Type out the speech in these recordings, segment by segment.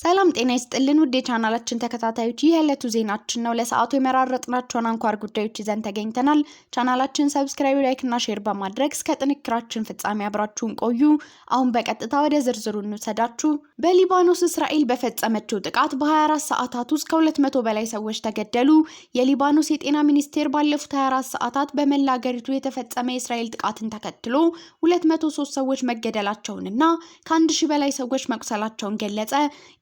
ሰላም ጤና ይስጥልን ውድ የቻናላችን ተከታታዮች የዕለቱ ዜናችን ነው። ለሰዓቱ የመራረጥናቸውን አንኳር ጉዳዮች ይዘን ተገኝተናል። ቻናላችን ሰብስክራይብ፣ ላይክ እና ሼር በማድረግ እስከ ጥንክራችን ፍጻሜ አብራችሁን ቆዩ። አሁን በቀጥታ ወደ ዝርዝሩ እንውሰዳችሁ። በሊባኖስ እስራኤል በፈጸመችው ጥቃት በ24 ሰዓታት ውስጥ ከ200 በላይ ሰዎች ተገደሉ። የሊባኖስ የጤና ሚኒስቴር ባለፉት 24 ሰዓታት በመላ ሀገሪቱ የተፈጸመ የእስራኤል ጥቃትን ተከትሎ 203 ሰዎች መገደላቸውንና ከ1000 በላይ ሰዎች መቁሰላቸውን ገለጸ።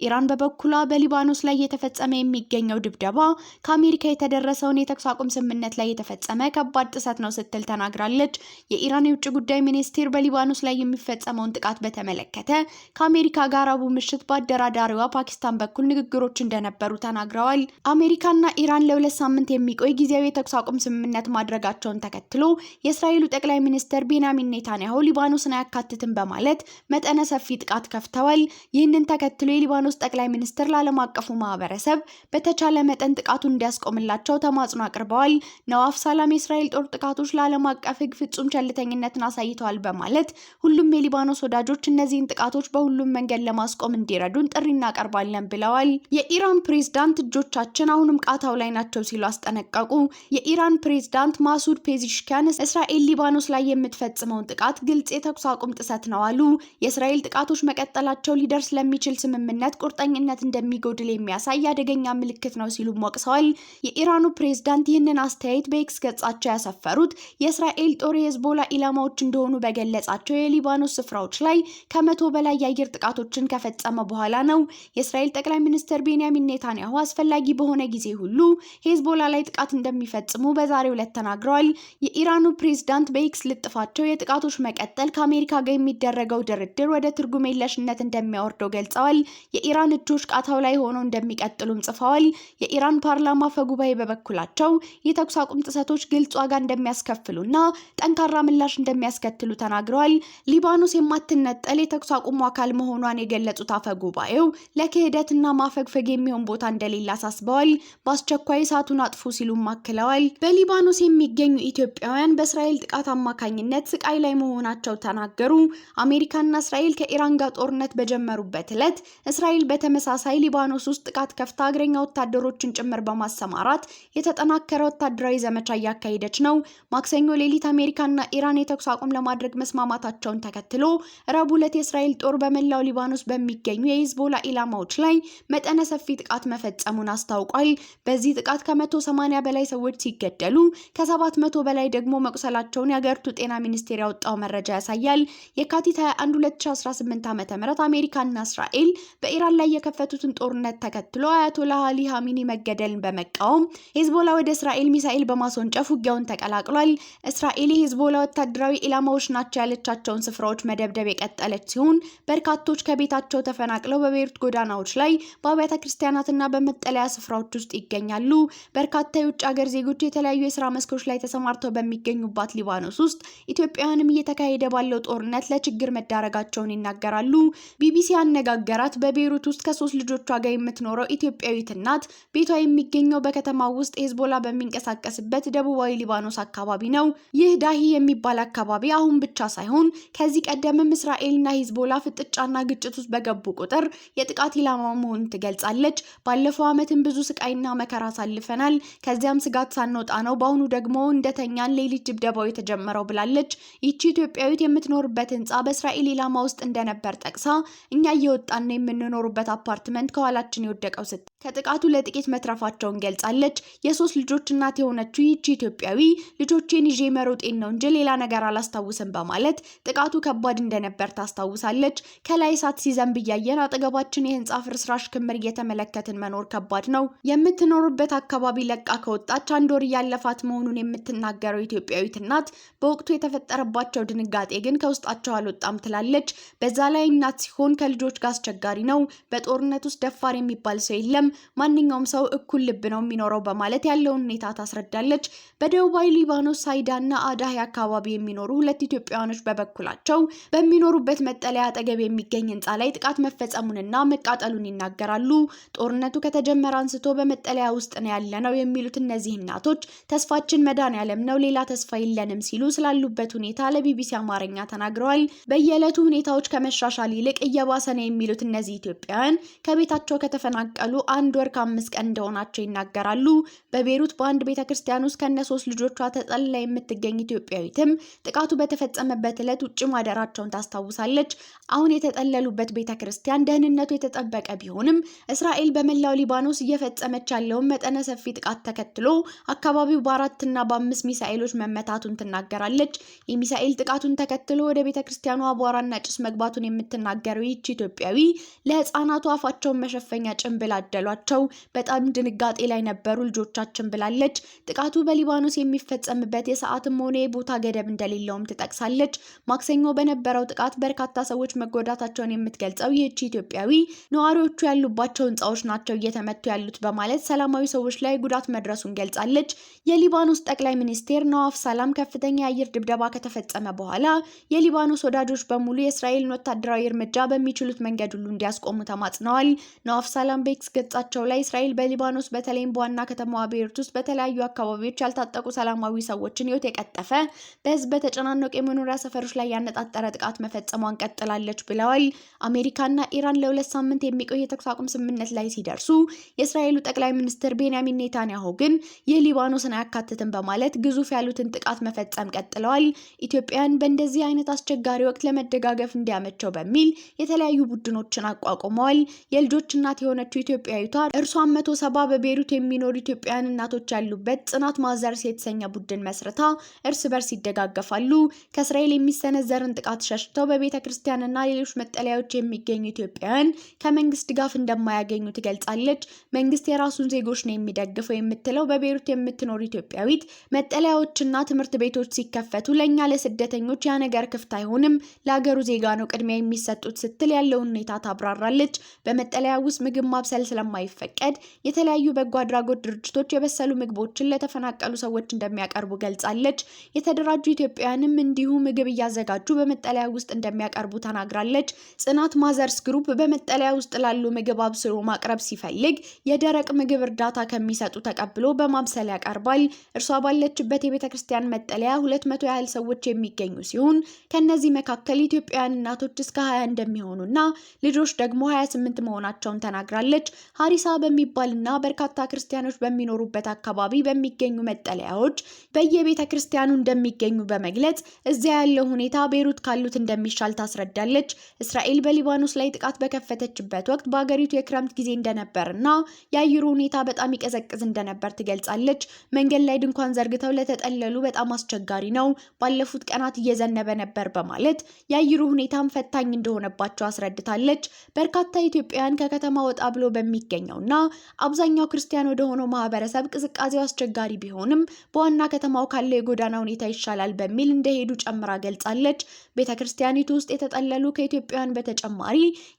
ኢራን በበኩሏ በሊባኖስ ላይ የተፈጸመ የሚገኘው ድብደባ ከአሜሪካ የተደረሰውን የተኩስ አቁም ስምምነት ላይ የተፈጸመ ከባድ ጥሰት ነው ስትል ተናግራለች። የኢራን የውጭ ጉዳይ ሚኒስቴር በሊባኖስ ላይ የሚፈጸመውን ጥቃት በተመለከተ ከአሜሪካ ጋር ረቡዕ ምሽት በአደራዳሪዋ ፓኪስታን በኩል ንግግሮች እንደነበሩ ተናግረዋል። አሜሪካና ኢራን ለ2 ሳምንት የሚቆይ ጊዜያዊ የተኩስ አቁም ስምምነት ማድረጋቸውን ተከትሎ የእስራኤሉ ጠቅላይ ሚኒስትር ቤንያሚን ኔታንያሁ ሊባኖስን አያካትትም በማለት መጠነ ሰፊ ጥቃት ከፍተዋል። ይህንን ተከትሎ የሊባኖስ ጠቅላይ ሚኒስትር ለዓለም አቀፉ ማህበረሰብ በተቻለ መጠን ጥቃቱን እንዲያስቆምላቸው ተማጽኖ አቅርበዋል። ነዋፍ ሰላም የእስራኤል ጦር ጥቃቶች ለዓለም አቀፍ ሕግ ፍጹም ቸልተኝነትን አሳይተዋል በማለት ሁሉም የሊባኖስ ወዳጆች እነዚህን ጥቃቶች በሁሉም መንገድ ለማስቆም እንዲረዱን ጥሪ እናቀርባለን ብለዋል። የኢራን ፕሬዝዳንት እጆቻችን አሁንም ቃታው ላይ ናቸው ሲሉ አስጠነቀቁ። የኢራን ፕሬዝዳንት ማሱድ ፔዚሽኪያን እስራኤል ሊባኖስ ላይ የምትፈጽመውን ጥቃት ግልጽ የተኩስ አቁም ጥሰት ነው አሉ። የእስራኤል ጥቃቶች መቀጠላቸው ሊደርስ ለሚችል ስምምነት ቁርጠኝነት እንደሚጎድል የሚያሳይ አደገኛ ምልክት ነው ሲሉ ወቅሰዋል። የኢራኑ ፕሬዝዳንት ይህንን አስተያየት በኤክስ ገጻቸው ያሰፈሩት የእስራኤል ጦር የሄዝቦላ ኢላማዎች እንደሆኑ በገለጻቸው የሊባኖስ ስፍራዎች ላይ ከ100 በላይ የአየር ጥቃቶችን ከፈጸመ በኋላ ነው። የእስራኤል ጠቅላይ ሚኒስትር ቤንያሚን ኔታንያሁ አስፈላጊ በሆነ ጊዜ ሁሉ ሄዝቦላ ላይ ጥቃት እንደሚፈጽሙ በዛሬው ዕለት ተናግረዋል። የኢራኑ ፕሬዝዳንት በኤክስ ልጥፋቸው የጥቃቶች መቀጠል ከአሜሪካ ጋር የሚደረገው ድርድር ወደ ትርጉም የለሽነት እንደሚያወርደው ገልጸዋል። የኢራን እጆች ቃታው ላይ ሆነው እንደሚቀጥሉም ጽፈዋል። የኢራን ፓርላማ አፈጉባኤ በበኩላቸው የተኩስ አቁም ጥሰቶች ግልጽ ዋጋ እንደሚያስከፍሉና ጠንካራ ምላሽ እንደሚያስከትሉ ተናግረዋል። ሊባኖስ የማትነጠል የተኩስ አቁሙ አካል መሆኗን የገለጹት አፈጉባኤው ለክህደትና ማፈግፈግ የሚሆን ቦታ እንደሌለ አሳስበዋል። በአስቸኳይ እሳቱን አጥፉ ሲሉም አክለዋል። በሊባኖስ የሚገኙ ኢትዮጵያውያን በእስራኤል ጥቃት አማካኝነት ስቃይ ላይ መሆናቸው ተናገሩ። አሜሪካና እስራኤል ከኢራን ጋር ጦርነት በጀመሩበት ዕለት እስራኤል በተመሳሳይ ሊባኖስ ውስጥ ጥቃት ከፍታ እግረኛ ወታደሮችን ጭምር በማሰማራት የተጠናከረ ወታደራዊ ዘመቻ እያካሄደች ነው። ማክሰኞ ሌሊት አሜሪካና ኢራን የተኩስ አቁም ለማድረግ መስማማታቸውን ተከትሎ ረቡዕ ዕለት የእስራኤል ጦር በመላው ሊባኖስ በሚገኙ የሄዝቦላ ኢላማዎች ላይ መጠነ ሰፊ ጥቃት መፈጸሙን አስታውቋል። በዚህ ጥቃት ከ180 በላይ ሰዎች ሲገደሉ ከ700 በላይ ደግሞ መቁሰላቸውን የሀገሪቱ ጤና ሚኒስቴር ያወጣው መረጃ ያሳያል። የካቲት 21 2018 ዓ.ም አሜሪካና እስራኤል በኢራን ላይ የከፈቱትን ጦርነት ተከትሎ አያቶላህ አሊ ሀሚኒ መገደልን በመቃወም ሄዝቦላ ወደ እስራኤል ሚሳኤል በማስወንጨፍ ውጊያውን ተቀላቅሏል። እስራኤል የሄዝቦላ ወታደራዊ ኢላማዎች ናቸው ያለቻቸውን ስፍራዎች መደብደብ የቀጠለች ሲሆን በርካቶች ከቤታቸው ተፈናቅለው በቤይሩት ጎዳናዎች ላይ በአብያተ ክርስቲያናትና በመጠለያ ስፍራዎች ውስጥ ይገኛሉ። በርካታ የውጭ ሀገር ዜጎች የተለያዩ የስራ መስኮች ላይ ተሰማርተው በሚገኙባት ሊባኖስ ውስጥ ኢትዮጵያውያንም እየተካሄደ ባለው ጦርነት ለችግር መዳረጋቸውን ይናገራሉ። ቢቢሲ ያነጋገራት በቤይሩት ውስጥ ከ3 ልጆቿ ጋር የምትኖረው ኢትዮጵያዊት እናት ቤቷ የሚገኘው በከተማው ውስጥ ሄዝቦላ በሚንቀሳቀስበት ደቡባዊ ሊባኖስ አካባቢ ነው። ይህ ዳሂ የሚባል አካባቢ አሁን ብቻ ሳይሆን ከዚህ ቀደምም እስራኤልና ሄዝቦላ ፍጥጫና ግጭት ውስጥ በገቡ ቁጥር የጥቃት ኢላማ መሆኑን ትገልጻለች። ባለፈው ዓመትም ብዙ ስቃይና መከራ አሳልፈናል። ከዚያም ስጋት ሳንወጣ ነው በአሁኑ ደግሞ እንደተኛን ሌሊት ድብደባው የተጀመረው ብላለች። ይቺ ኢትዮጵያዊት የምትኖርበት ህንጻ በእስራኤል ኢላማ ውስጥ እንደነበር ጠቅሳ እኛ እየወጣን ነው የምንኖርበት አፓርትመንት ከኋላችን የወደቀው ስትል ከጥቃቱ ለጥቂት መትረፋቸውን ገልጻለች። የ3 ልጆች እናት የሆነችው ይቺ ኢትዮጵያዊ ልጆቼን ይዤ መሮጤን ነው እንጂ ሌላ ነገር አላስታውስም በማለት ጥቃቱ ከባድ እንደነበር ታስታውሳለች። ከላይ እሳት ሲዘንብ እያየን አጠገባችን የህንጻ ፍርስራሽ ክምር እየተመለከትን መኖር ከባድ ነው። የምትኖርበት አካባቢ ለቃ ከወጣች 1 ወር እያለፋት መሆኑን የምትናገረው ኢትዮጵያዊት እናት በወቅቱ የተፈጠረባቸው ድንጋጤ ግን ከውስጣቸው አልወጣም ትላለች። በዛ ላይ እናት ሲሆን ከልጆች ጋር አስቸጋሪ ነው። በጦርነት ውስጥ ደፋር የሚባል ሰው የለም። ማንኛውም ሰው እኩል ልብ ነው የሚኖረው በማለት ያለውን ሁኔታ ታስረዳለች። በደቡባዊ ሊባኖስ ሳይዳና አዳህ አካባቢ የሚኖሩ 2 ኢትዮጵያውያኖች በበኩላቸው በሚኖሩበት መጠለያ አጠገብ የሚገኝ ህንጻ ላይ ጥቃት መፈጸሙንና መቃጠሉን ይናገራሉ። ጦርነቱ ከተጀመረ አንስቶ በመጠለያ ውስጥ ነው ያለነው የሚሉት እነዚህ እናቶች ተስፋችን መድኃኔዓለም ነው፣ ሌላ ተስፋ የለንም ሲሉ ስላሉበት ሁኔታ ለቢቢሲ አማርኛ ተናግረዋል። በየዕለቱ ሁኔታዎች ከመሻሻል ይልቅ እየባሰ ነው የሚሉት እነዚህ ኢትዮጵያውያን ኢትዮጵያውያን ከቤታቸው ከተፈናቀሉ 1 ወር ከ5 ቀን እንደሆናቸው ይናገራሉ። በቤሩት በአንድ ቤተክርስቲያን ውስጥ ከነ 3 ልጆቿ ተጠልላ የምትገኝ ኢትዮጵያዊትም ጥቃቱ በተፈጸመበት ዕለት ውጭ ማደራቸውን ታስታውሳለች። አሁን የተጠለሉበት ቤተክርስቲያን ደህንነቱ የተጠበቀ ቢሆንም እስራኤል በመላው ሊባኖስ እየፈጸመች ያለውን መጠነ ሰፊ ጥቃት ተከትሎ አካባቢው በ4 እና በ5 ሚሳኤሎች መመታቱን ትናገራለች። የሚሳኤል ጥቃቱን ተከትሎ ወደ ቤተክርስቲያኑ አቧራና ጭስ መግባቱን የምትናገረው ይህች ኢትዮጵያዊ ለህፃናቱ አፋቸውን መሸፈኛ ጭንብል አደሏቸው። በጣም ድንጋጤ ላይ ነበሩ ልጆቻችን ብላለች። ጥቃቱ በሊባኖስ የሚፈጸምበት የሰዓትም ሆነ የቦታ ገደብ እንደሌለውም ትጠቅሳለች። ማክሰኞ በነበረው ጥቃት በርካታ ሰዎች መጎዳታቸውን የምትገልጸው ይህች ኢትዮጵያዊ ነዋሪዎቹ ያሉባቸው ህንፃዎች ናቸው እየተመቱ ያሉት በማለት ሰላማዊ ሰዎች ላይ ጉዳት መድረሱን ገልጻለች። የሊባኖስ ጠቅላይ ሚኒስቴር ነዋፍ ሰላም ከፍተኛ የአየር ድብደባ ከተፈጸመ በኋላ የሊባኖስ ወዳጆች በሙሉ የእስራኤልን ወታደራዊ እርምጃ በሚችሉት መንገድ ሁሉ እንዲያስቆሙ ተማጽነዋል። ነዋፍ ሰላም በኤክስ ገጻቸው ላይ እስራኤል በሊባኖስ በተለይም በዋና ከተማዋ ቤይሩት ውስጥ በተለያዩ አካባቢዎች ያልታጠቁ ሰላማዊ ሰዎችን ህይወት የቀጠፈ በህዝብ በተጨናነቁ የመኖሪያ ሰፈሮች ላይ ያነጣጠረ ጥቃት መፈጸሟን ቀጥላለች ብለዋል። አሜሪካና ኢራን ለ2 ሳምንት የሚቆይ የተኩስ አቁም ስምምነት ላይ ሲደርሱ የእስራኤሉ ጠቅላይ ሚኒስትር ቤንያሚን ኔታንያሁ ግን የሊባኖስን አያካትትም በማለት ግዙፍ ያሉትን ጥቃት መፈጸም ቀጥለዋል። ኢትዮጵያን በእንደዚህ አይነት አስቸጋሪ ወቅት ለመደጋገፍ እንዲያመቸው በሚል የተለያዩ ቡድኖችን አቋቁመዋል። የልጆች እናት የሆነችው ኢትዮጵያዊቷ እርሷን 170 በቤይሩት የሚኖሩ ኢትዮጵያውያን እናቶች ያሉበት ጽናት ማዘርስ የተሰኘ ቡድን መስርታ እርስ በርስ ይደጋገፋሉ። ከእስራኤል የሚሰነዘርን ጥቃት ሸሽተው በቤተ ክርስቲያንና ሌሎች መጠለያዎች የሚገኙ ኢትዮጵያውያን ከመንግስት ድጋፍ እንደማያገኙ ትገልጻለች። መንግስት የራሱን ዜጎች ነው የሚደግፈው የምትለው በቤይሩት የምትኖር ኢትዮጵያዊት መጠለያዎችና ትምህርት ቤቶች ሲከፈቱ ለኛ ለስደተኞች ያ ነገር ክፍት አይሆንም፣ ለሀገሩ ዜጋ ነው ቅድሚያ የሚሰጡት ስትል ያለውን ሁኔታ ታብራራለች። በመጠለያ ውስጥ ምግብ ማብሰል ስለማይፈቀድ የተለያዩ በጎ አድራጎት ድርጅቶች የበሰሉ ምግቦችን ለተፈናቀሉ ሰዎች እንደሚያቀርቡ ገልጻለች። የተደራጁ ኢትዮጵያውያንም እንዲሁ ምግብ እያዘጋጁ በመጠለያ ውስጥ እንደሚያቀርቡ ተናግራለች። ጽናት ማዘርስ ግሩፕ በመጠለያ ውስጥ ላሉ ምግብ አብስሎ ማቅረብ ሲፈልግ የደረቅ ምግብ እርዳታ ከሚሰጡ ተቀብሎ በማብሰል ያቀርባል። እርሷ ባለችበት የቤተክርስቲያን መጠለያ 200 ያህል ሰዎች የሚገኙ ሲሆን ከነዚህ መካከል ኢትዮጵያውያን እናቶች እስከ 20 እንደሚሆኑና ልጆች ደግሞ 28 መሆናቸውን ተናግራለች። ሀሪሳ በሚባልና በርካታ ክርስቲያኖች በሚኖሩበት አካባቢ በሚገኙ መጠለያዎች በየቤተክርስቲያኑ እንደሚገኙ በመግለጽ እዚያ ያለው ሁኔታ ቤይሩት ካሉት እንደሚሻል ታስረዳለች። እስራኤል በሊባኖስ ላይ ጥቃት በከፈተችበት ወቅት በአገሪቱ የክረምት ጊዜ እንደነበርና የአየሩ ሁኔታ በጣም ይቀዘቅዝ እንደነበር ትገልጻለች። መንገድ ላይ ድንኳን ዘርግተው ለተጠለሉ በጣም አስቸጋሪ ነው፣ ባለፉት ቀናት እየዘነበ ነበር በማለት የአየሩ ሁኔታም ፈታኝ እንደሆነባቸው አስረድታለች። በርካታ ኢትዮጵያውያን ከከተማ ወጣ ብሎ በሚገኘውና አብዛኛው ክርስቲያን ወደ ሆነው ማህበረሰብ ቅዝቃዜው አስቸጋሪ ቢሆንም በዋና ከተማው ካለው የጎዳና ሁኔታ ይሻላል በሚል እንደሄዱ ጨምራ ገልጻለች። ቤተክርስቲያኒቱ ውስጥ የተጠለሉ ከኢትዮጵያውያን በተጨማሪ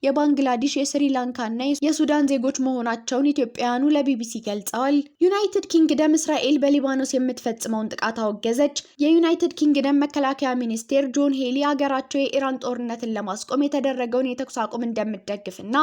የባንግላዴሽ፣ የስሪላንካና የሱዳን ዜጎች መሆናቸውን ኢትዮጵያውያኑ ለቢቢሲ ገልጸዋል። ዩናይትድ ኪንግደም እስራኤል በሊባኖስ የምትፈጽመውን ጥቃት አወገዘች። የዩናይትድ ኪንግደም መከላከያ ሚኒስቴር ጆን ሄሊ ሀገራቸው የኢራን ጦርነትን ለማስቆም የተደረገውን የተኩስ አቁም እንደምትደግፍና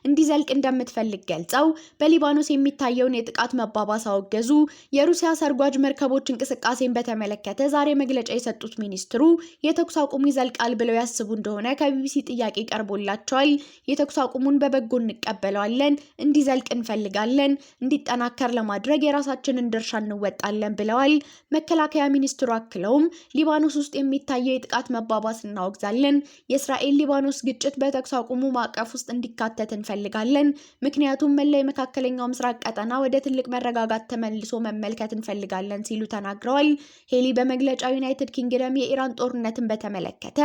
እንዲዘልቅ እንደምትፈልግ ገልጸው በሊባኖስ የሚታየውን የጥቃት መባባስ አወገዙ። የሩሲያ ሰርጓጅ መርከቦች እንቅስቃሴን በተመለከተ ዛሬ መግለጫ የሰጡት ሚኒስትሩ የተኩስ አቁሙ ይዘልቃል ብለው ያስቡ እንደሆነ ከቢቢሲ ጥያቄ ቀርቦላቸዋል። የተኩስ አቁሙን በበጎ እንቀበለዋለን፣ እንዲዘልቅ እንፈልጋለን፣ እንዲጠናከር ለማድረግ የራሳችንን ድርሻ እንወጣለን ብለዋል። መከላከያ ሚኒስትሩ አክለውም ሊባኖስ ውስጥ የሚታየው የጥቃት መባባስ እናወግዛለን። የእስራኤል ሊባኖስ ግጭት በተኩስ አቁሙ ማዕቀፍ ውስጥ እንዲካተት እንፈልጋለን፣ ምክንያቱም መላ የመካከለኛው ምስራቅ ቀጠና ወደ ትልቅ መረጋጋት ተመልሶ መመልከት እንፈልጋለን ሲሉ ተናግረዋል። ሄሊ በመግለጫው ዩናይትድ ኪንግደም የኢራን ጦርነትን በተመለከተ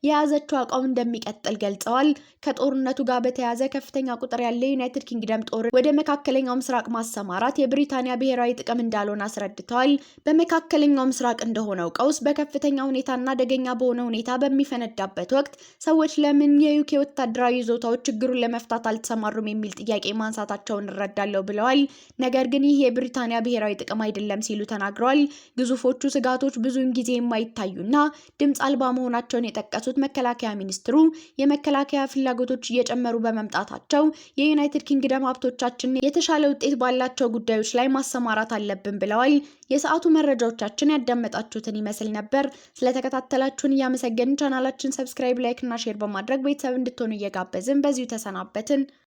የያዘችው አቋም እንደሚቀጥል ገልጸዋል። ከጦርነቱ ጋር በተያያዘ ከፍተኛ ቁጥር ያለ ዩናይትድ ኪንግደም ጦር ወደ መካከለኛው ምስራቅ ማሰማራት የብሪታንያ ብሔራዊ ጥቅም እንዳልሆነ አስረድተዋል። በመካከለኛው ምስራቅ እንደሆነው ቀውስ በከፍተኛ ሁኔታና አደገኛ በሆነ ሁኔታ በሚፈነዳበት ወቅት ሰዎች ለምን የዩኬ ወታደራዊ ይዞታዎች ችግሩን ለመፍታት አልተሰማሩም የሚል ጥያቄ ማንሳታቸውን እረዳለሁ ብለዋል። ነገር ግን ይህ የብሪታንያ ብሔራዊ ጥቅም አይደለም ሲሉ ተናግረዋል። ግዙፎቹ ስጋቶች ብዙውን ጊዜ የማይታዩና ድምፅ አልባ መሆናቸውን የጠቀሱት መከላከያ ሚኒስትሩ የመከላከያ ፍላጎቶች እየጨመሩ በመምጣታቸው የዩናይትድ ኪንግደም ሀብቶቻችን የተሻለ ውጤት ባላቸው ጉዳዮች ላይ ማሰማራት አለብን ብለዋል። የሰዓቱ መረጃዎቻችን ያዳመጣችሁትን ይመስል ነበር። ስለተከታተላችሁን እያመሰገንን ቻናላችን ሰብስክራይብ፣ ላይክ እና ሼር በማድረግ ቤተሰብ እንድትሆኑ እየጋበዝን በዚሁ ተሰናበትን።